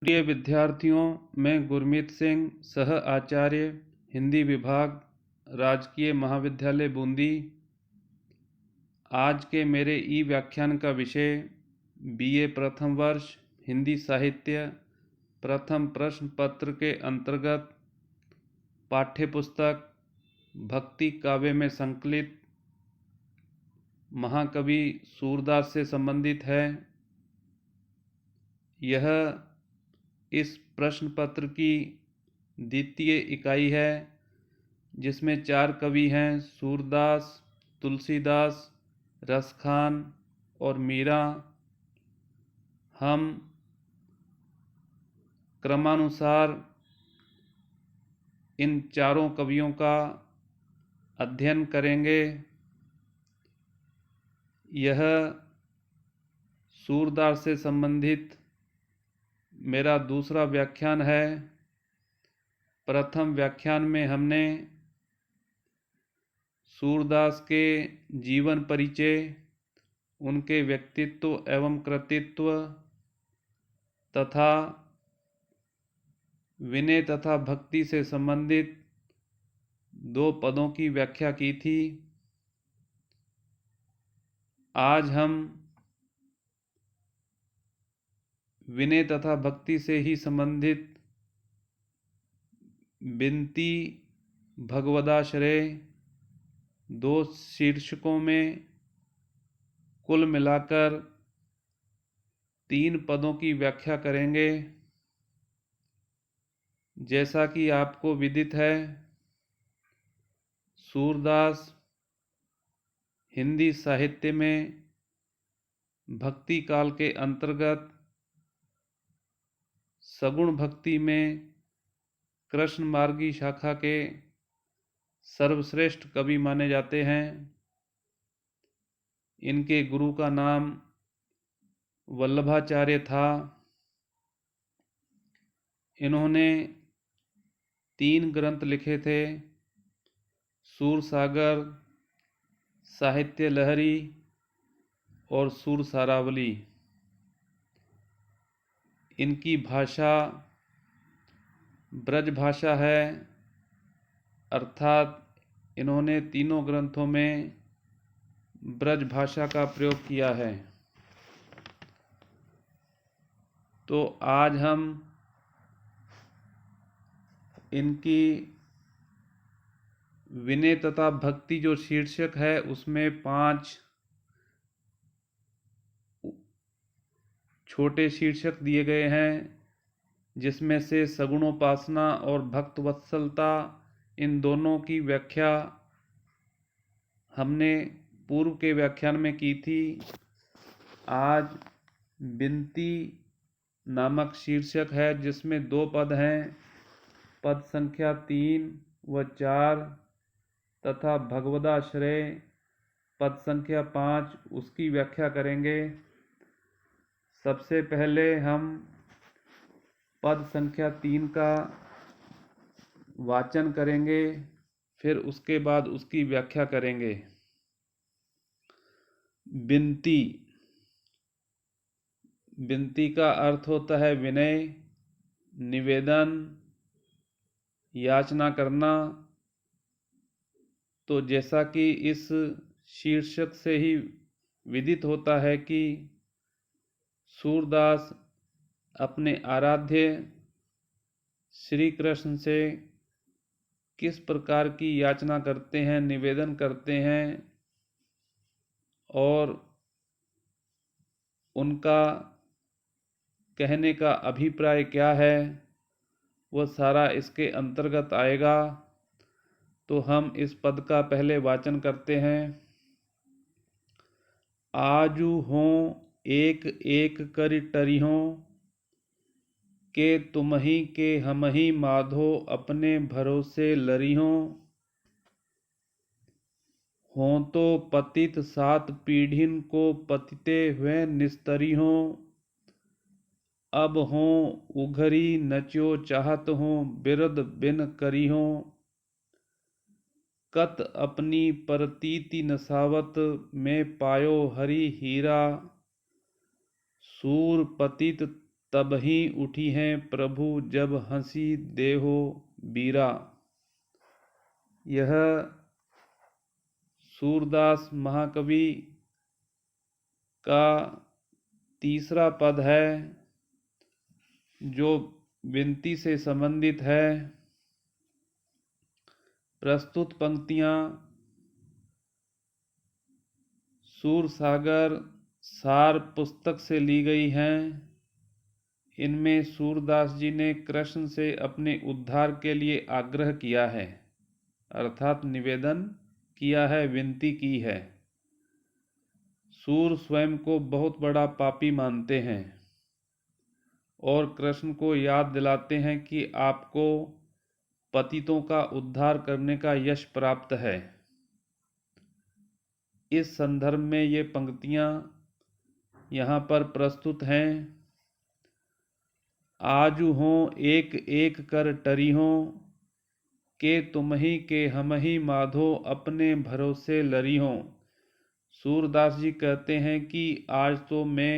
प्रिय विद्यार्थियों, मैं गुरमीत सिंह, सह आचार्य हिंदी विभाग, राजकीय महाविद्यालय बूंदी। आज के मेरे ई व्याख्यान का विषय बीए प्रथम वर्ष हिंदी साहित्य प्रथम प्रश्न पत्र के अंतर्गत पाठ्य पुस्तक भक्ति काव्य में संकलित महाकवि सूरदास से संबंधित है। यह इस प्रश्न पत्र की द्वितीय इकाई है, जिसमें 4 कवि हैं: सूरदास, तुलसीदास, रसखान और मीरा। हम क्रमानुसार इन चारों कवियों का अध्ययन करेंगे। यह सूरदास से संबंधित मेरा दूसरा व्याख्यान है। प्रथम व्याख्यान में हमने सूरदास के जीवन परिचय, उनके व्यक्तित्व एवं कृतित्व तथा विनय तथा भक्ति से संबंधित 2 पदों की व्याख्या की थी। आज हम विनय तथा भक्ति से ही संबंधित बिनती भगवदाश्रय 2 शीर्षकों में कुल मिलाकर 3 पदों की व्याख्या करेंगे। जैसा कि आपको विदित है, सूरदास हिंदी साहित्य में भक्ति काल के अंतर्गत सगुण भक्ति में कृष्ण मार्गी शाखा के सर्वश्रेष्ठ कवि माने जाते हैं। इनके गुरु का नाम वल्लभाचार्य था। इन्होंने 3 ग्रंथ लिखे थे: सूरसागर, साहित्य लहरी और सुरसारावली। इनकी भाषा ब्रज भाषा है, अर्थात इन्होंने तीनों ग्रंथों में ब्रज भाषा का प्रयोग किया है। तो आज हम इनकी विनय तथा भक्ति जो शीर्षक है, उसमें 5 छोटे शीर्षक दिए गए हैं, जिसमें से सगुणोपासना और भक्त वत्सलता, इन दोनों की व्याख्या हमने पूर्व के व्याख्यान में की थी। आज बिनती नामक शीर्षक है, जिसमें 2 पद हैं, पद संख्या 3 व 4 तथा भगवदाश्रय पद संख्या 5, उसकी व्याख्या करेंगे। सबसे पहले हम पद संख्या 3 का वाचन करेंगे, फिर उसके बाद उसकी व्याख्या करेंगे। बिनती। बिनती का अर्थ होता है विनय, निवेदन, याचना करना। तो जैसा कि इस शीर्षक से ही विदित होता है कि सूरदास अपने आराध्य श्री कृष्ण से किस प्रकार की याचना करते हैं, निवेदन करते हैं, और उनका कहने का अभिप्राय क्या है, वह सारा इसके अंतर्गत आएगा। तो हम इस पद का पहले वाचन करते हैं। आजू हों एक एक करि टरिहों, के तुमहि के हमहि माधो अपने भरोसे लरिहों। हों तो पतित 7 पीढ़िन को पतिते हुए निस्तरिहों। अब हों उघरी नच्यो चाहत हों बिरद बिन करिहों। कत अपनी परतीति नसावत में पायो हरि हीरा। सूर पतित तब ही उठी हैं प्रभु जब हंसी देहो बीरा। यह सूरदास महाकवि का तीसरा पद है जो विनती से संबंधित है। प्रस्तुत पंक्तियां सूरसागर सार पुस्तक से ली गई हैं। इनमें सूरदास जी ने कृष्ण से अपने उद्धार के लिए आग्रह किया है, अर्थात निवेदन किया है, विनती की है। सूर स्वयं को बहुत बड़ा पापी मानते हैं और कृष्ण को याद दिलाते हैं कि आपको पतितों का उद्धार करने का यश प्राप्त है। इस संदर्भ में ये पंक्तियां यहाँ पर प्रस्तुत हैं। आजु हों एक एक कर टरी हों, के तुमही के हमही माधो अपने भरोसे लरी हों। सूरदास जी कहते हैं कि आज तो मैं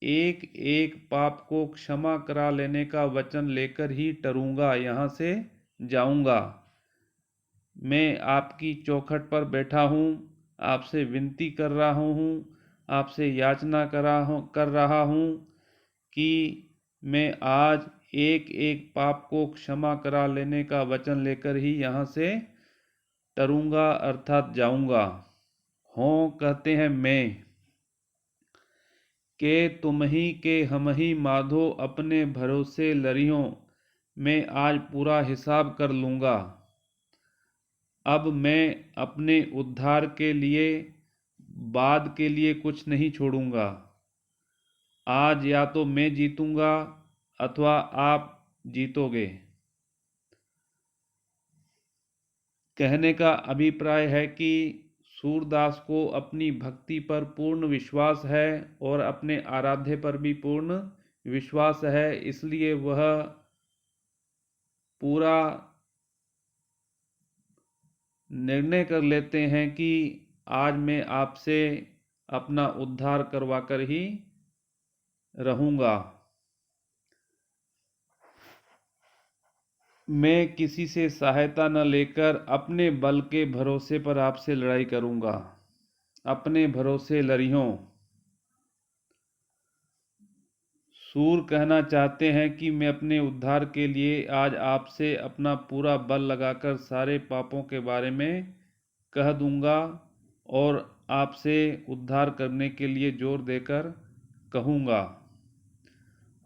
एक एक पाप को क्षमा करा लेने का वचन लेकर ही टरूंगा, यहाँ से जाऊंगा। मैं आपकी चौखट पर बैठा हूँ, आपसे विनती कर रहा हूँ, आपसे याचना कर रहा हूँ कि मैं आज एक एक पाप को क्षमा करा लेने का वचन लेकर ही यहाँ से टरूंगा, अर्थात जाऊंगा। हों कहते हैं मैं, के तुम ही के हम ही माधो अपने भरोसे लरियों, मैं आज पूरा हिसाब कर लूँगा। अब मैं अपने उद्धार के लिए बाद के लिए कुछ नहीं छोड़ूंगा। आज या तो मैं जीतूंगा अथवा आप जीतोगे। कहने का अभिप्राय है कि सूरदास को अपनी भक्ति पर पूर्ण विश्वास है और अपने आराध्य पर भी पूर्ण विश्वास है, इसलिए वह पूरा निर्णय कर लेते हैं कि आज मैं आपसे अपना उद्धार करवाकर ही रहूंगा। मैं किसी से सहायता न लेकर अपने बल के भरोसे पर आपसे लड़ाई करूंगा। अपने भरोसे लरियों। सूर कहना चाहते हैं कि मैं अपने उद्धार के लिए आज आपसे अपना पूरा बल लगाकर सारे पापों के बारे में कह दूंगा और आपसे उद्धार करने के लिए जोर देकर कहूँगा।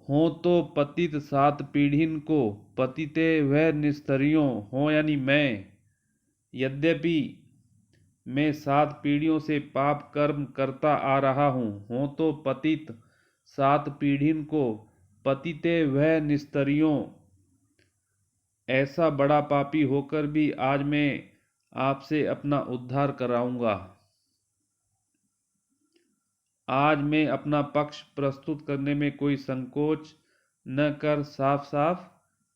हों तो पतित सात पीढ़िन को पतिते वह निस्तरियों हों, यानी मैं, यद्यपि मैं 7 पीढ़ियों से पाप कर्म करता आ रहा हूँ। हों तो पतित 7 पीढ़िन को पतिते वह निस्तरियों, ऐसा बड़ा पापी होकर भी आज मैं आपसे अपना उद्धार कराऊंगा। आज मैं अपना पक्ष प्रस्तुत करने में कोई संकोच न कर साफ साफ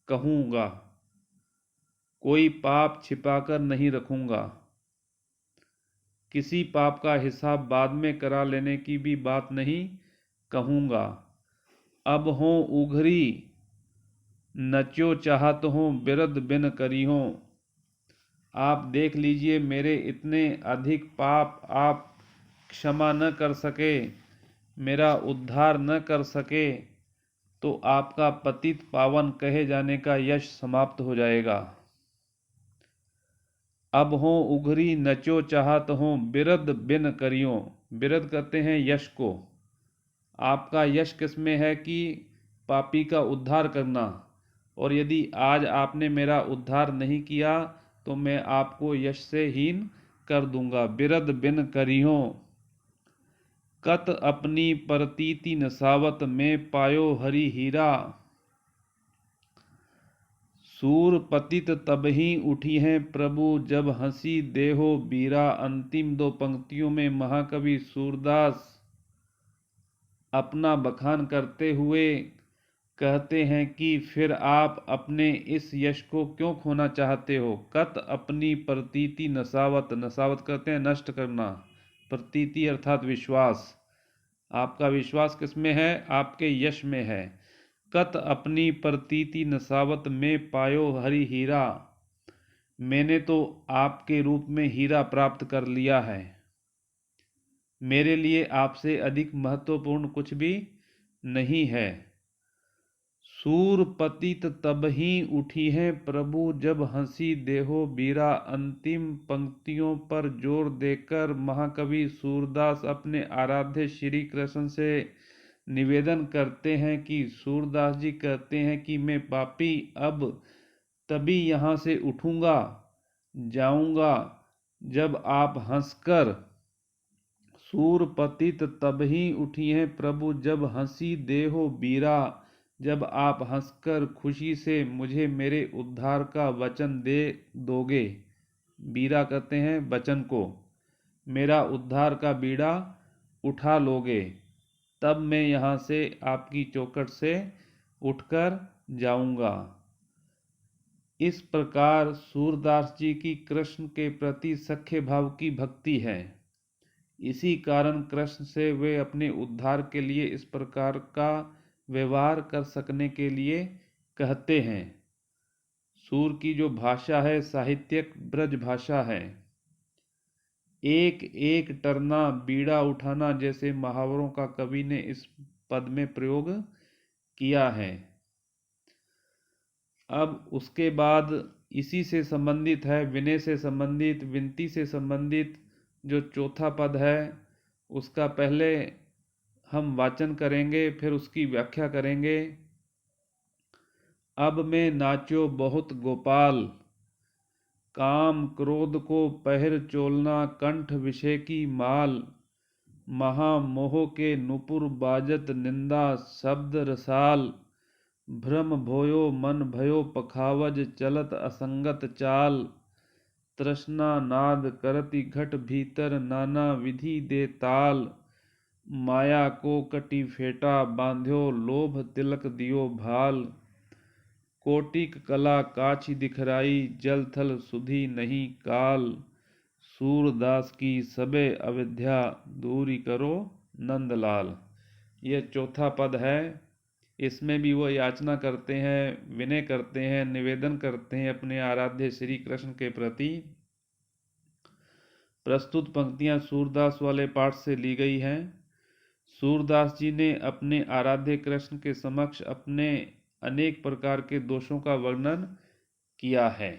कहूँगा। कोई पाप छिपाकर नहीं रखूँगा। किसी पाप का हिसाब बाद में करा लेने की भी बात नहीं कहूँगा। अब हों उघरी नच्यो चाहत हों बिरद बिन करी हों। आप देख लीजिए मेरे इतने अधिक पाप आप क्षमा न कर सके, मेरा उद्धार न कर सके, तो आपका पतित पावन कहे जाने का यश समाप्त हो जाएगा। अब हों उघरी नचो चाहत हों बिरद बिन करियों। बिरद कहते हैं यश को। आपका यश किसमें है कि पापी का उद्धार करना, और यदि आज आपने मेरा उद्धार नहीं किया तो मैं आपको यश से हीन कर दूंगा। बिरद बिन करियों कत अपनी प्रतीति नसावत में पायो हरि हीरा। सूर पतित तब ही उठी हैं प्रभु जब हंसी देहो बीरा। अंतिम 2 पंक्तियों में महाकवि सूरदास अपना बखान करते हुए कहते हैं कि फिर आप अपने इस यश को क्यों खोना चाहते हो। कत अपनी प्रतीति नसावत, नसावत कहते हैं नष्ट करना, प्रतीति अर्थात विश्वास। आपका विश्वास किसमें है? आपके यश में है। कत अपनी प्रतीति नसावत में पायो हरि हीरा। मैंने तो आपके रूप में हीरा प्राप्त कर लिया है। मेरे लिए आपसे अधिक महत्वपूर्ण कुछ भी नहीं है। सूर पतित तब ही उठी है प्रभु जब हंसी देहो बीरा। अंतिम पंक्तियों पर जोर देकर महाकवि सूरदास अपने आराध्य श्री कृष्ण से निवेदन करते हैं कि सूरदास जी कहते हैं कि मैं पापी अब तभी यहाँ से उठूंगा जाऊंगा जब आप हंसकर। सूर पतित तब ही उठी है प्रभु जब हंसी देहो बीरा। जब आप हंसकर खुशी से मुझे मेरे उद्धार का वचन दे दोगे। बीरा कहते हैं वचन को। मेरा उद्धार का बीड़ा उठा लोगे, तब मैं यहाँ से आपकी चौखट से उठकर जाऊंगा। इस प्रकार सूरदास जी की कृष्ण के प्रति सख्य भाव की भक्ति है। इसी कारण कृष्ण से वे अपने उद्धार के लिए इस प्रकार का व्यवहार कर सकने के लिए कहते हैं। सूर की जो भाषा है साहित्यिक ब्रज भाषा है। एक एक टरना बीड़ा उठाना जैसे मुहावरों का कवि ने इस पद में प्रयोग किया है। अब उसके बाद इसी से संबंधित है, विनय से संबंधित, विनती से संबंधित जो चौथा पद है उसका पहले हम वाचन करेंगे, फिर उसकी व्याख्या करेंगे। अब मैं नाचो बहुत गोपाल, काम क्रोध को पहर चोलना कंठ विषय की माल। महामोह के नुपुर बाजत निंदा शब्द रसाल। भ्रम भोयो मन भयो पखावज चलत असंगत चाल। तृष्णा नाद करति घट भीतर नाना विधि दे ताल। माया को कटी फेटा बांध्यो लोभ तिलक दियो भाल। कोटिक कला काछि दिखराई जल थल सुधी नहीं काल। सूरदास की सबे अविद्या दूरी करो नंदलाल। यह चौथा पद है। इसमें भी वो याचना करते हैं, विनय करते हैं, निवेदन करते हैं अपने आराध्य श्री कृष्ण के प्रति। प्रस्तुत पंक्तियां सूरदास वाले पाठ से ली गई हैं। सूरदास जी ने अपने आराध्य कृष्ण के समक्ष अपने अनेक प्रकार के दोषों का वर्णन किया है।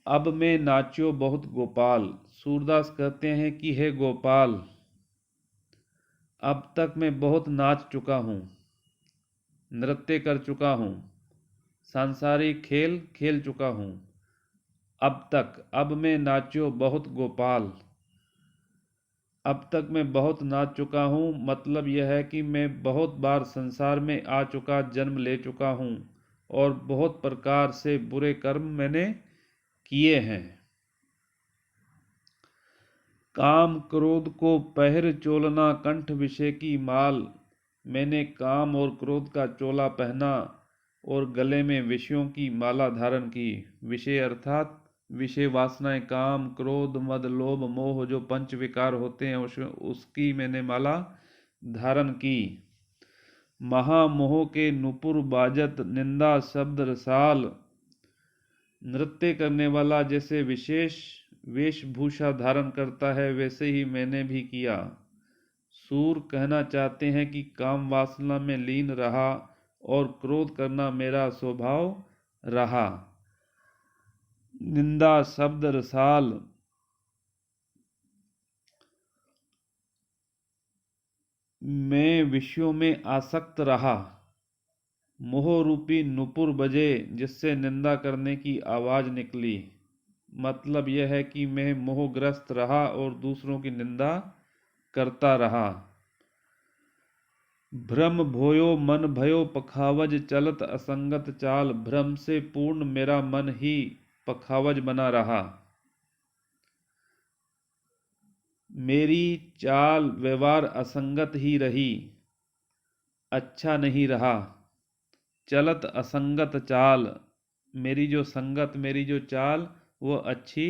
अब मैं नाच्यो बहुत गोपाल। सूरदास कहते हैं कि हे गोपाल, अब तक मैं बहुत नाच चुका हूँ, नृत्य कर चुका हूँ, सांसारिक खेल खेल चुका हूँ। अब मैं नाच्यो बहुत गोपाल। अब तक मैं बहुत नाच चुका हूँ, मतलब यह है कि मैं बहुत बार संसार में आ चुका, जन्म ले चुका हूँ और बहुत प्रकार से बुरे कर्म मैंने किए हैं। काम क्रोध को पहर चोलना कंठ विषय की माल। मैंने काम और क्रोध का चोला पहना और गले में विषयों की माला धारण की। विषय अर्थात विषय वासनाएं, काम क्रोध मद लोभ मोह जो पंच विकार होते हैं उसकी मैंने माला धारण की। महामोह के नुपुर बाजत निंदा शब्द रसाल। नृत्य करने वाला जैसे विशेष वेशभूषा धारण करता है वैसे ही मैंने भी किया। सूर कहना चाहते हैं कि काम वासना में लीन रहा और क्रोध करना मेरा स्वभाव रहा। निंदा शब्द रसाल, मैं विषयों में आसक्त रहा। मोह रूपी नुपुर बजे जिससे निंदा करने की आवाज निकली। मतलब यह है कि मैं मोहग्रस्त रहा और दूसरों की निंदा करता रहा। भ्रम भोयो मन भयो पखावज चलत असंगत चाल। भ्रम से पूर्ण मेरा मन ही पखावज बना रहा। मेरी चाल व्यवहार असंगत ही रही, अच्छा नहीं रहा। चलत असंगत चाल, मेरी जो संगत, मेरी जो चाल वो अच्छी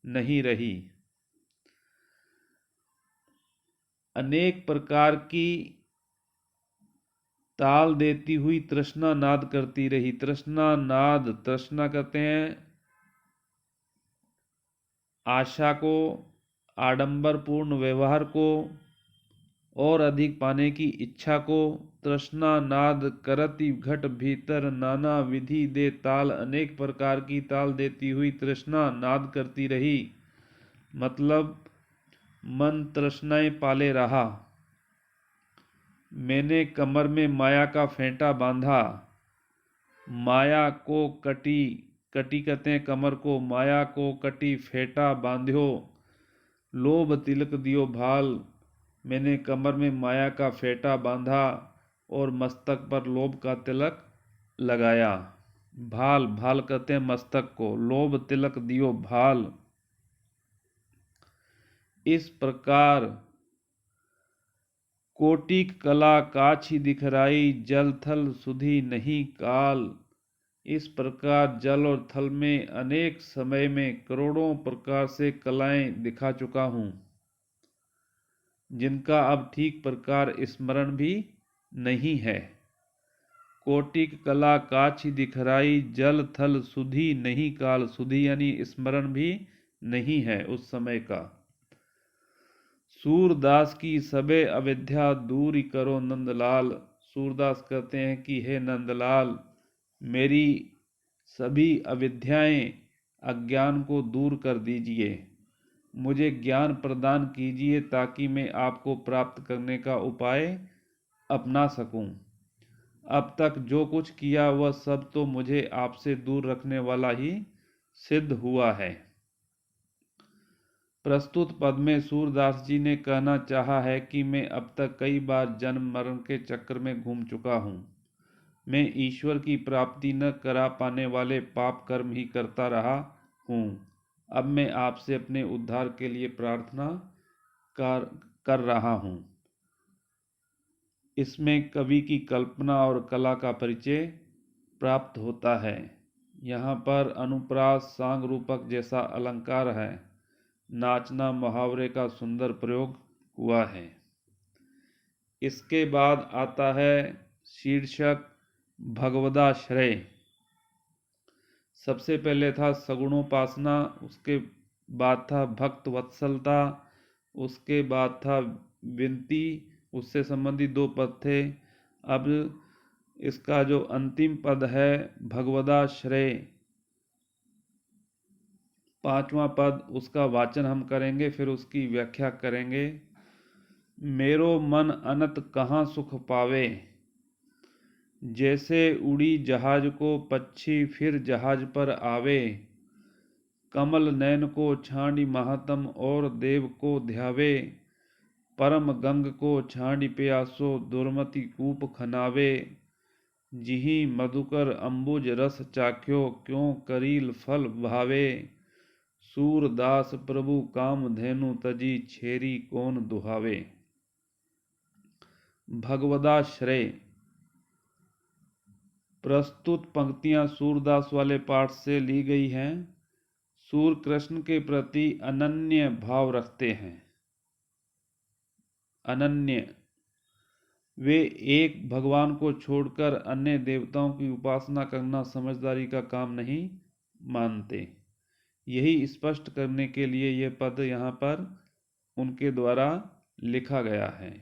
नहीं रही। अनेक प्रकार की ताल देती हुई तृष्णा नाद करती रही। तृष्णा नाद, तृष्णा कहते हैं आशा को, आडंबरपूर्ण व्यवहार को और अधिक पाने की इच्छा को। तृष्णा नाद करति घट भीतर नाना विधि दे ताल, अनेक प्रकार की ताल देती हुई तृष्णा नाद करती रही। मतलब मन तृष्णाएं पाले रहा। मैंने कमर में माया का फेंटा बांधा। माया को कटी, कटी कहते हैं कमर को, माया को कटी फेंटा बांध्यो। लोभ तिलक दियो भाल, मैंने कमर में माया का फेंटा बांधा और मस्तक पर लोभ का तिलक लगाया। भाल, भाल कहते हैं मस्तक को। लोभ तिलक दियो भाल। इस प्रकार कोटिक कला काछी दिखराई, जल थल सुधी नहीं काल। इस प्रकार जल और थल में अनेक समय में करोड़ों प्रकार से कलाएं दिखा चुका हूं, जिनका अब ठीक प्रकार स्मरण भी नहीं है। कोटिक कला काछी दिखराई, जल थल सुधी नहीं काल। सुधी यानी स्मरण भी नहीं है उस समय का। सूरदास की सबे अविद्या दूर करो नंदलाल। सूरदास कहते हैं कि हे नंदलाल, मेरी सभी अविद्याएं, अज्ञान को दूर कर दीजिए। मुझे ज्ञान प्रदान कीजिए ताकि मैं आपको प्राप्त करने का उपाय अपना सकूं। अब तक जो कुछ किया वह सब तो मुझे आपसे दूर रखने वाला ही सिद्ध हुआ है। प्रस्तुत पद में सूरदास जी ने कहना चाहा है कि मैं अब तक कई बार जन्म मरण के चक्कर में घूम चुका हूँ। मैं ईश्वर की प्राप्ति न करा पाने वाले पाप कर्म ही करता रहा हूँ। अब मैं आपसे अपने उद्धार के लिए प्रार्थना कर रहा हूँ। इसमें कवि की कल्पना और कला का परिचय प्राप्त होता है। यहाँ पर अनुप्रास, सांग रूपक जैसा अलंकार है। नाचना मुहावरे का सुंदर प्रयोग हुआ है। इसके बाद आता है शीर्षक भगवदाश्रय। सबसे पहले था सगुणोपासना, उसके बाद था भक्त वत्सलता, उसके बाद था विनती, उससे संबंधित 2 पद थे। अब इसका जो अंतिम पद है भगवदाश्रय, 5वां पद, उसका वाचन हम करेंगे, फिर उसकी व्याख्या करेंगे। मेरो मन अनत कहाँ सुख पावे, जैसे उड़ी जहाज को पक्षी फिर जहाज पर आवे। कमल नैन को छांडी महात्म और देव को ध्यावे। परम गंग को छांडी प्यासो दुर्मति कूप खनावे। जिहि मधुकर अंबुज रस चाख्यो क्यों करील फल भावे। सूरदास प्रभु काम धेनु तजी छेरी कौन दुहावे। भगवदाश्रय। प्रस्तुत पंक्तियां सूरदास वाले पाठ से ली गई हैं। सूर कृष्ण के प्रति अनन्य भाव रखते हैं। अनन्य, वे एक भगवान को छोड़कर अन्य देवताओं की उपासना करना समझदारी का काम नहीं मानते। यही स्पष्ट करने के लिए यह पद यहाँ पर उनके द्वारा लिखा गया है।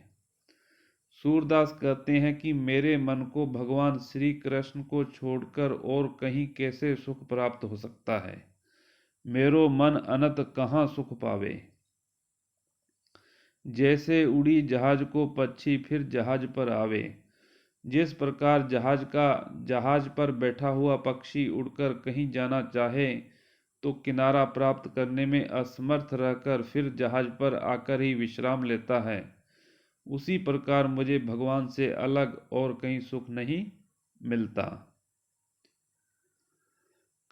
सूरदास कहते हैं कि मेरे मन को भगवान श्री कृष्ण को छोड़कर और कहीं कैसे सुख प्राप्त हो सकता है। मेरो मन अनंत कहाँ सुख पावे। जैसे उड़ी जहाज को पक्षी फिर जहाज पर आवे। जिस प्रकार जहाज पर बैठा हुआ पक्षी उड़कर कहीं जाना चाहे तो किनारा प्राप्त करने में असमर्थ रहकर फिर जहाज पर आकर ही विश्राम लेता है, उसी प्रकार मुझे भगवान से अलग और कहीं सुख नहीं मिलता।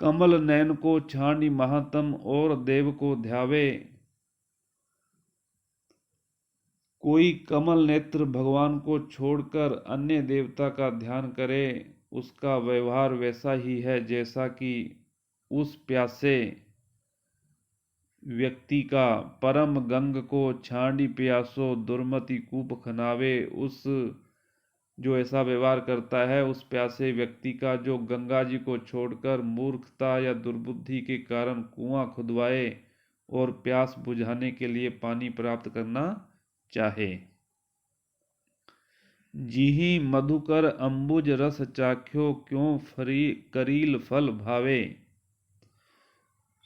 कमल नैन को छांडी महात्म और देव को ध्यावे। कोई कमल नेत्र भगवान को छोड़कर अन्य देवता का ध्यान करे, उसका व्यवहार वैसा ही है जैसा कि उस प्यासे व्यक्ति का। परम गंग को छांडी प्यासो दुर्मति कूप खनावे। उस जो ऐसा व्यवहार करता है उस प्यासे व्यक्ति का जो गंगा जी को छोड़कर मूर्खता या दुर्बुद्धि के कारण कुआं खुदवाए और प्यास बुझाने के लिए पानी प्राप्त करना चाहे। जीही मधुकर अंबुज रस चाख्यो, क्यों फरी करील फल भावे।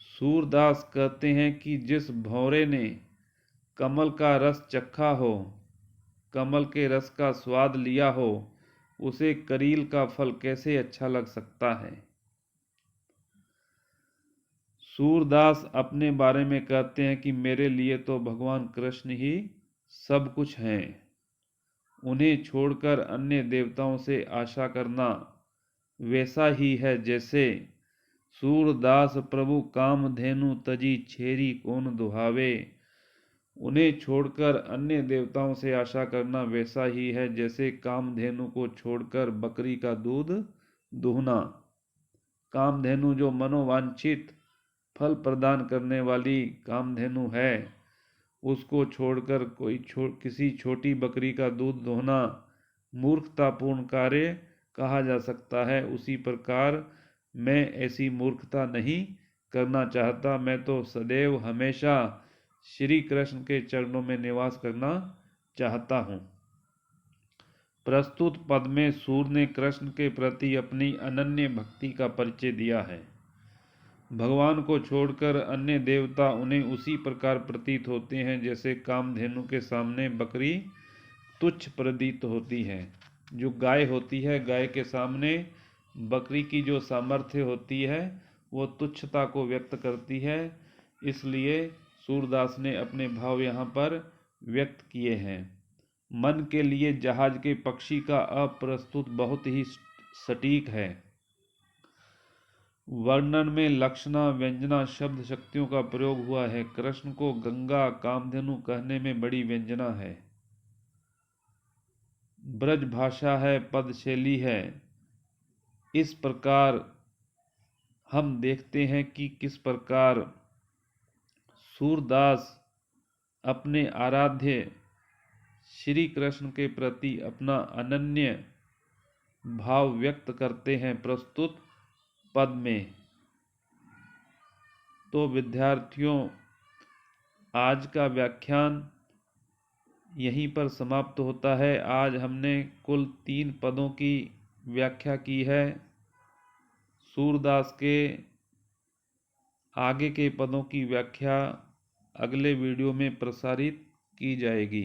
सूरदास कहते हैं कि जिस भंवरे ने कमल का रस चखा हो, कमल के रस का स्वाद लिया हो, उसे करील का फल कैसे अच्छा लग सकता है। सूरदास अपने बारे में कहते हैं कि मेरे लिए तो भगवान कृष्ण ही सब कुछ हैं। उन्हें छोड़कर अन्य देवताओं से आशा करना वैसा ही है जैसे सूरदास प्रभु कामधेनु तजी छेरी कौन दुहावे। उन्हें छोड़कर अन्य देवताओं से आशा करना वैसा ही है जैसे कामधेनु को छोड़कर बकरी का दूध दूहना। कामधेनु जो मनोवांछित फल प्रदान करने वाली कामधेनु है, उसको छोड़कर किसी छोटी बकरी का दूध दोहना मूर्खतापूर्ण कार्य कहा जा सकता है। उसी प्रकार मैं ऐसी मूर्खता नहीं करना चाहता। मैं तो सदैव हमेशा श्री कृष्ण के चरणों में निवास करना चाहता हूँ। प्रस्तुत पद में सूर ने कृष्ण के प्रति अपनी अनन्य भक्ति का परिचय दिया है। भगवान को छोड़कर अन्य देवता उन्हें उसी प्रकार प्रतीत होते हैं जैसे कामधेनु के सामने बकरी तुच्छ प्रतीत होती है। जो गाय होती है, गाय के सामने बकरी की जो सामर्थ्य होती है वो तुच्छता को व्यक्त करती है। इसलिए सूरदास ने अपने भाव यहाँ पर व्यक्त किए हैं। मन के लिए जहाज के पक्षी का अप्रस्तुत बहुत ही सटीक है। वर्णन में लक्षणा व्यंजना शब्द शक्तियों का प्रयोग हुआ है। कृष्ण को गंगा कामधेनु कहने में बड़ी व्यंजना है। ब्रज भाषा है, पद शैली है। इस प्रकार हम देखते हैं कि किस प्रकार सूरदास अपने आराध्य श्री कृष्ण के प्रति अपना अनन्य भाव व्यक्त करते हैं प्रस्तुत पद में। तो विद्यार्थियों, आज का व्याख्यान यहीं पर समाप्त होता है। आज हमने कुल 3 पदों की व्याख्या की है। सूरदास के आगे के पदों की व्याख्या अगले वीडियो में प्रसारित की जाएगी।